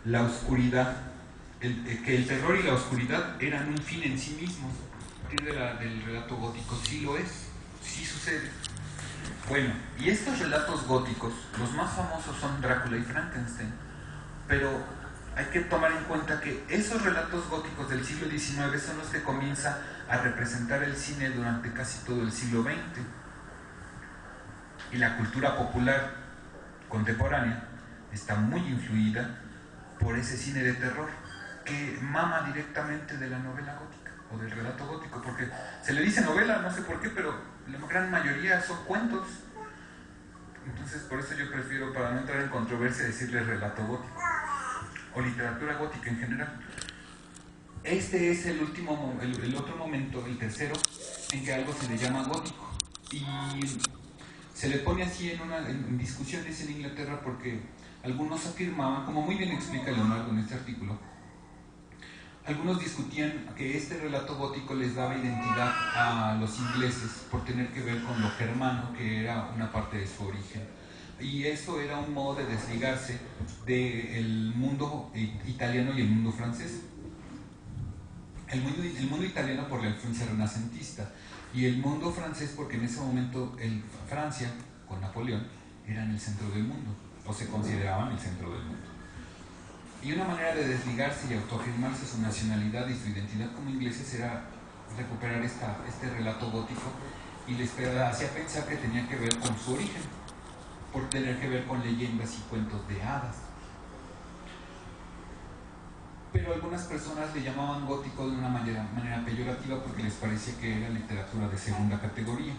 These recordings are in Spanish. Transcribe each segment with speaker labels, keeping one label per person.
Speaker 1: la oscuridad, que el terror y la oscuridad eran un fin en sí mismos. A partir del relato gótico sí lo es, sí sucede. Bueno, y estos relatos góticos, los más famosos son Drácula y Frankenstein, pero hay que tomar en cuenta que esos relatos góticos del siglo XIX son los que comienza a representar el cine durante casi todo el siglo XX. Y la cultura popular contemporánea está muy influida por ese cine de terror que mama directamente de la novela gótica o del relato gótico, porque se le dice novela, no sé por qué, pero la gran mayoría son cuentos. Entonces por eso yo prefiero, para no entrar en controversia, decirle relato gótico o literatura gótica en general. Este es el otro momento, el tercero, en que algo se le llama gótico, y se le pone así en discusiones en Inglaterra porque algunos afirmaban, como muy bien explica Leonardo en este artículo, algunos discutían que este relato gótico les daba identidad a los ingleses por tener que ver con lo germano, que era una parte de su origen. Y eso era un modo de desligarse del mundo italiano y el mundo francés. El mundo italiano por la influencia renacentista y el mundo francés porque en ese momento Francia, con Napoleón, eran el centro del mundo, o se consideraban el centro del mundo. Y una manera de desligarse y autoafirmarse su nacionalidad y su identidad como ingleses era recuperar este relato gótico, y les hacía pensar que tenía que ver con su origen, por tener que ver con leyendas y cuentos de hadas. Pero algunas personas le llamaban gótico de una manera peyorativa porque les parecía que era literatura de segunda categoría.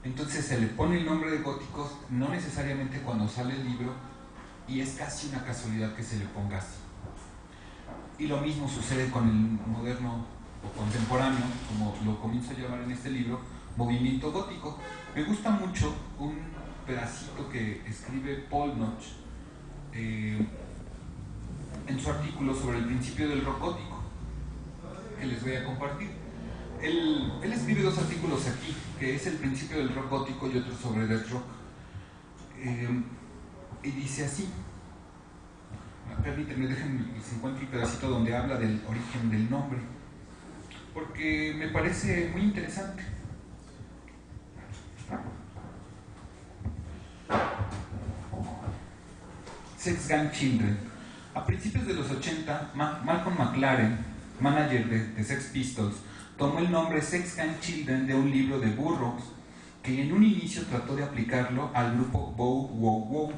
Speaker 1: Entonces se le pone el nombre de góticos no necesariamente cuando sale el libro, y es casi una casualidad que se le ponga así. Y lo mismo sucede con el moderno o contemporáneo, como lo comienzo a llamar en este libro, movimiento gótico. Me gusta mucho un pedacito que escribe Paul Notch en su artículo sobre el principio del rock gótico, que les voy a compartir. Él escribe dos artículos aquí, que es el principio del rock gótico y otro sobre death rock. Y dice así, permítanme, déjenme que se encuentre el pedacito donde habla del origen del nombre, porque me parece muy interesante. Sex Gang Children. A principios de los 80, Malcolm McLaren, manager de Sex Pistols, tomó el nombre Sex Gang Children de un libro de Burroughs, que en un inicio trató de aplicarlo al grupo Bow Wow Wow,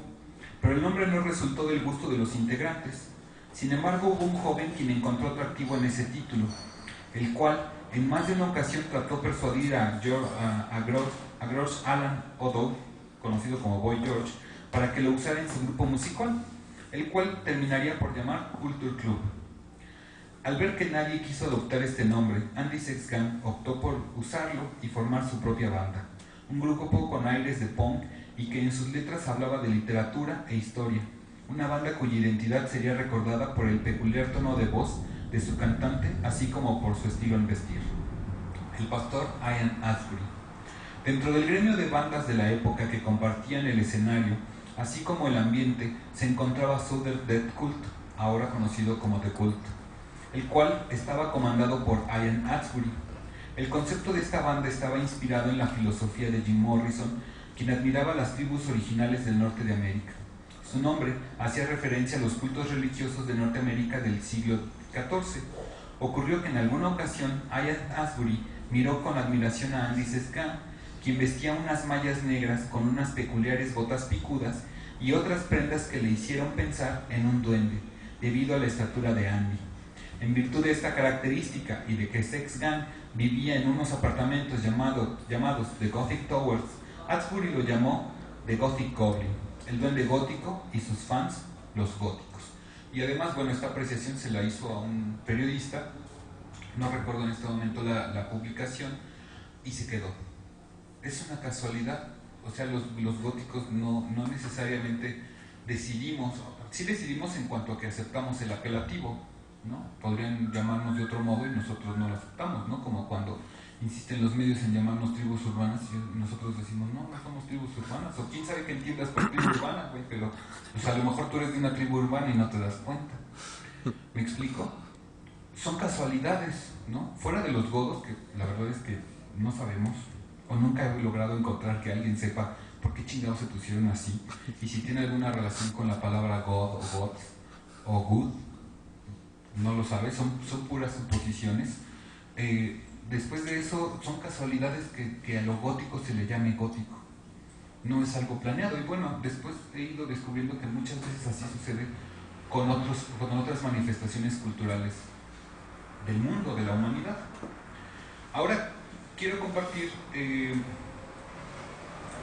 Speaker 1: pero el nombre no resultó del gusto de los integrantes. Sin embargo, hubo un joven quien encontró atractivo en ese título, el cual en más de una ocasión trató de persuadir a George Alan O'Dowd, conocido como Boy George, para que lo usara en su grupo musical, el cual terminaría por llamar Culture Club. Al ver que nadie quiso adoptar este nombre, Andy Sex Gang optó por usarlo y formar su propia banda, un grupo con aires de punk y que en sus letras hablaba de literatura e historia, una banda cuya identidad sería recordada por el peculiar tono de voz de su cantante, así como por su estilo en vestir, el pastor Ian Astbury. Dentro del gremio de bandas de la época que compartían el escenario, así como el ambiente, se encontraba Southern Death Cult, ahora conocido como The Cult, el cual estaba comandado por Ian Astbury. El concepto de esta banda estaba inspirado en la filosofía de Jim Morrison, quien admiraba las tribus originales del norte de América. Su nombre hacía referencia a los cultos religiosos de Norteamérica del siglo XIV. Ocurrió que en alguna ocasión Ian Astbury miró con admiración a Andy Sex Gang, quien vestía unas mallas negras con unas peculiares botas picudas y otras prendas que le hicieron pensar en un duende, debido a la estatura de Andy. En virtud de esta característica y de que Sex Gang vivía en unos apartamentos llamados The Gothic Towers, Astbury lo llamó The Gothic Goblin, el duende gótico, y sus fans, los góticos. Y además, bueno, esta apreciación se la hizo a un periodista, no recuerdo en este momento la publicación, y se quedó. Es una casualidad, o sea, los góticos no necesariamente decidimos, sí decidimos en cuanto a que aceptamos el apelativo, ¿no? Podrían llamarnos de otro modo y nosotros no lo aceptamos, ¿no? Como cuando insisten los medios en llamarnos tribus urbanas y nosotros decimos, no, no somos tribus urbanas, o quién sabe qué entiendas por tribu urbana, güey, pero pues a lo mejor tú eres de una tribu urbana y no te das cuenta. ¿Me explico? Son casualidades, ¿no? Fuera de los godos, que la verdad es que no sabemos, o nunca he logrado encontrar que alguien sepa por qué chingados se pusieron así, y si tiene alguna relación con la palabra god o gods o good, no lo sabe, son puras suposiciones. Después de eso, son casualidades que a lo gótico se le llame gótico. No es algo planeado. Y bueno, después he ido descubriendo que muchas veces así sucede con otras manifestaciones culturales del mundo, de la humanidad. Ahora quiero compartir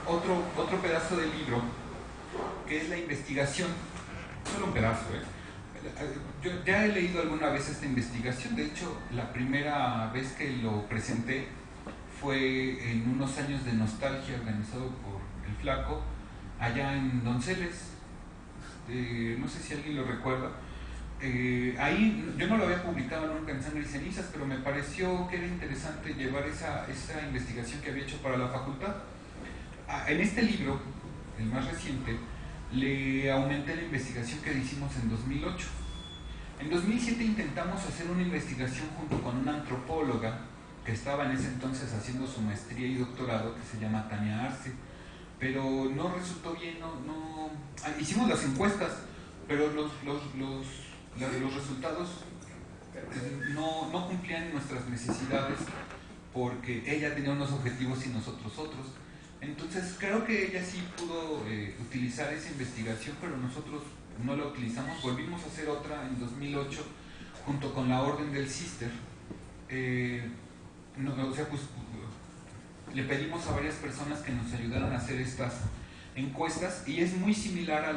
Speaker 1: otro pedazo del libro, que es la investigación. Solo un pedazo, Yo ya he leído alguna vez esta investigación. De hecho, la primera vez que lo presenté fue en unos años de nostalgia organizado por el Flaco, allá en Donceles. No sé si alguien lo recuerda. Ahí yo no lo había publicado nunca en Sangre y Cenizas, pero me pareció que era interesante llevar esa investigación que había hecho para la facultad. En este libro, el más reciente, le aumenté la investigación que hicimos en 2008. En 2007 intentamos hacer una investigación junto con una antropóloga que estaba en ese entonces haciendo su maestría y doctorado, que se llama Tania Arce, pero no resultó bien. Hicimos las encuestas, pero los resultados no cumplían nuestras necesidades, porque ella tenía unos objetivos y nosotros otros. Entonces creo que ella sí pudo utilizar esa investigación, pero nosotros no la utilizamos. Volvimos a hacer otra en 2008 junto con la Orden del Cister. Le pedimos a varias personas que nos ayudaran a hacer estas encuestas, y es muy similar a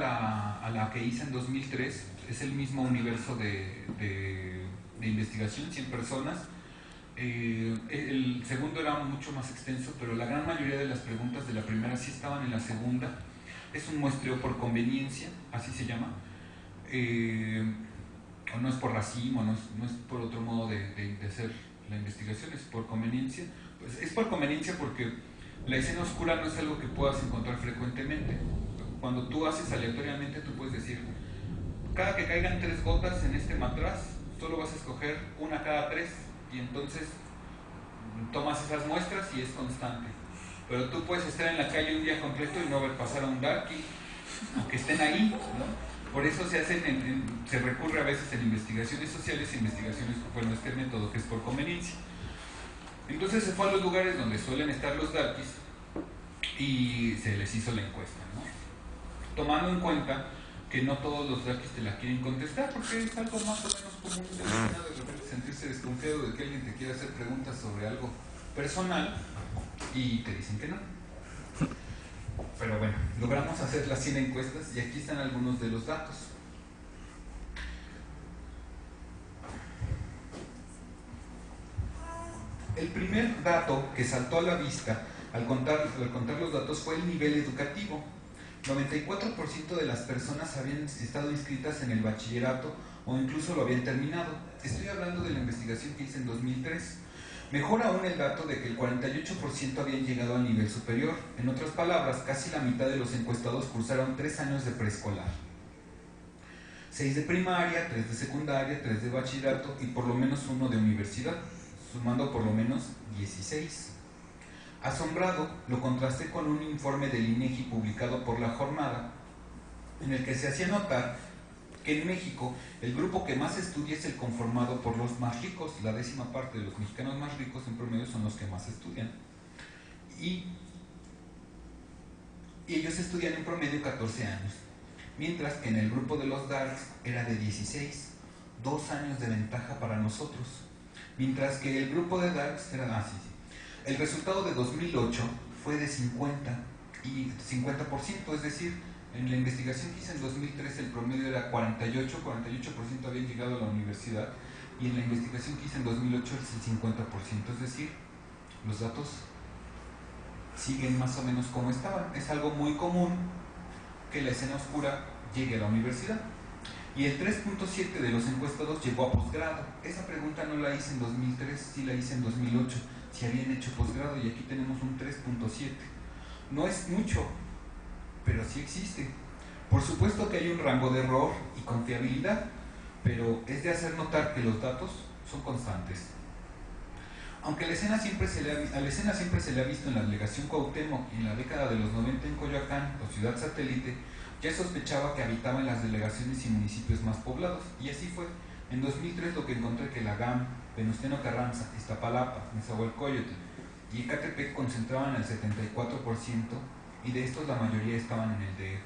Speaker 1: la que hice en 2003. Es el mismo universo de investigación, 100 personas. El segundo era mucho más extenso, pero la gran mayoría de las preguntas de la primera sí estaban en la segunda. Es un muestreo por conveniencia, así se llama. O no es por racimo, no es por otro modo de hacer la investigación, es por conveniencia. Pues es por conveniencia porque la escena oscura no es algo que puedas encontrar frecuentemente. Cuando tú haces aleatoriamente, tú puedes decir, cada que caigan 3 gotas en este matraz, solo vas a escoger una cada 3, y entonces tomas esas muestras y es constante. Pero tú puedes estar en la calle un día completo y no ver pasar a un darky, aunque estén ahí, ¿no? Por eso se recurre a veces en investigaciones sociales e investigaciones, bueno, este método que es por conveniencia. Entonces se fue a los lugares donde suelen estar los darkies y se les hizo la encuesta, ¿no? Tomando en cuenta que no todos los darkies te la quieren contestar, porque es algo más o menos común de repente sentirse desconfiado de que alguien te quiera hacer preguntas sobre algo personal y te dicen que no. Pero bueno, logramos hacer las 100 encuestas y aquí están algunos de los datos. El primer dato que saltó a la vista al contar los datos fue el nivel educativo. 94% de las personas habían estado inscritas en el bachillerato o incluso lo habían terminado. Estoy hablando de la investigación que hice en 2003. Mejor aún el dato de que el 48% habían llegado al nivel superior. En otras palabras, casi la mitad de los encuestados cursaron 3 años de preescolar, 6 de primaria, 3 de secundaria, 3 de bachillerato y por lo menos 1 de universidad, sumando por lo menos 16. Asombrado, lo contrasté con un informe del INEGI publicado por La Jornada, en el que se hacía notar que en México el grupo que más estudia es el conformado por los más ricos. La 10ª parte de los mexicanos más ricos en promedio son los que más estudian, y ellos estudian en promedio 14 años, mientras que en el grupo de los darks era de 16, 2 años de ventaja para nosotros, mientras que el grupo de darks era El resultado de 2008 fue de 50 y 50%, es decir, en la investigación que hice en 2003 el promedio era 48% habían llegado a la universidad, y en la investigación que hice en 2008 es el 50%, es decir, los datos siguen más o menos como estaban. Es algo muy común que la escena oscura llegue a la universidad. Y el 3.7 de los encuestados llegó a posgrado. Esa pregunta no la hice en 2003, sí la hice en 2008. si habían hecho posgrado, y aquí tenemos un 3.7. No es mucho, pero sí existe. Por supuesto que hay un rango de error y confiabilidad, pero es de hacer notar que los datos son constantes. Aunque a la escena siempre se le ha visto en la delegación Cuauhtémoc y en la década de los 90 en Coyoacán o ciudad satélite, ya sospechaba que habitaba en las delegaciones y municipios más poblados, y así fue. En 2003 lo que encontré que la GAM, Venustiano Carranza, Iztapalapa, Nezahualcóyotl y Ecatepec concentraban el 74%, y de estos la mayoría estaban en el DF.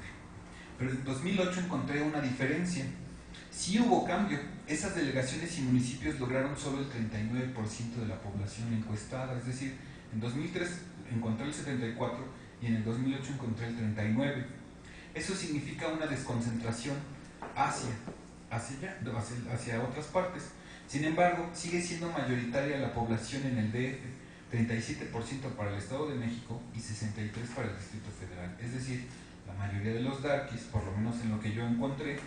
Speaker 1: Pero en 2008 encontré una diferencia. Sí hubo cambio. Esas delegaciones y municipios lograron solo el 39% de la población encuestada, es decir, en 2003 encontré el 74% y en el 2008 encontré el 39%. Eso significa una desconcentración hacia otras partes. Sin embargo, sigue siendo mayoritaria la población en el DF, 37% para el Estado de México y 63% para el Distrito Federal. Es decir, la mayoría de los darkies, por lo menos en lo que yo encontré,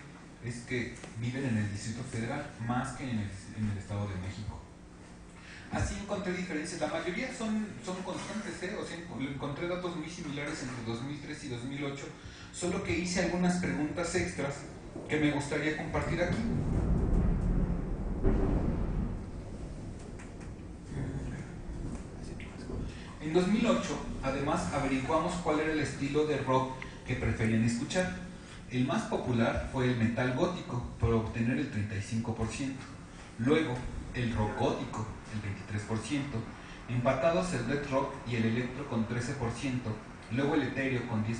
Speaker 1: es que viven en el Distrito Federal más que en el Estado de México. Así encontré diferencias. La mayoría son constantes, o sea, encontré datos muy similares entre 2003 y 2008, solo que hice algunas preguntas extras que me gustaría compartir aquí. En 2008, además, averiguamos cuál era el estilo de rock que preferían escuchar. El más popular fue el metal gótico, por obtener el 35%. Luego, el rock gótico, el 23%. Empatados el red rock y el electro con 13%. Luego el etéreo con 10%.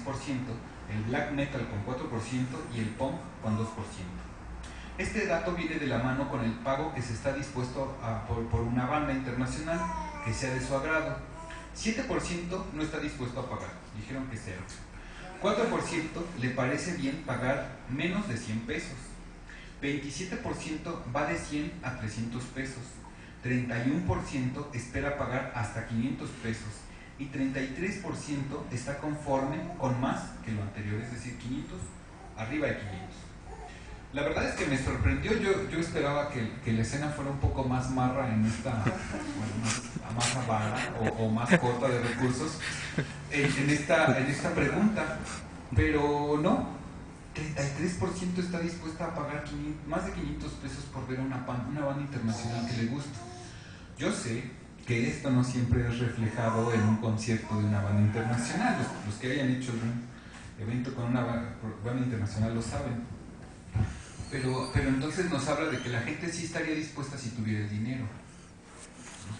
Speaker 1: El black metal con 4% y el punk con 2%. Este dato viene de la mano con el pago que se está dispuesto por una banda internacional que sea de su agrado. 7% no está dispuesto a pagar, dijeron que 0%. 4% le parece bien pagar menos de 100 pesos. 27% va de 100 a 300 pesos. 31% espera pagar hasta 500 pesos. Y 33% está conforme con más que lo anterior, es decir, 500 arriba de 500. La verdad es que me sorprendió. Yo esperaba que la escena fuera un poco más marra en esta, más avara o más corta de recursos en esta pregunta, pero no. 33% está dispuesta a pagar más de 500 pesos por ver una banda internacional que le gusta. Yo sé que esto no siempre es reflejado en un concierto de una banda internacional. Los que hayan hecho un evento con una banda internacional lo saben. Pero entonces nos habla de que la gente sí estaría dispuesta si tuviera el dinero.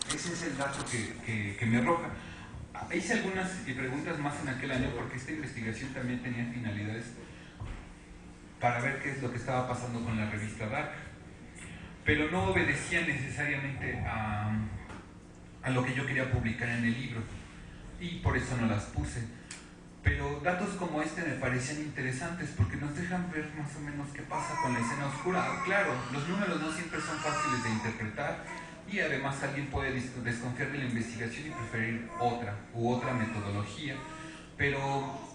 Speaker 1: Ese es el dato que me arroja. Hice algunas preguntas más en aquel año porque esta investigación también tenía finalidades para ver qué es lo que estaba pasando con la revista Dark, pero no obedecía necesariamente a lo que yo quería publicar en el libro, y por eso no las puse. Pero datos como este me parecían interesantes porque nos dejan ver más o menos qué pasa con la escena oscura. Claro, los números no siempre son fáciles de interpretar, y además alguien puede desconfiar de la investigación y preferir otra metodología, pero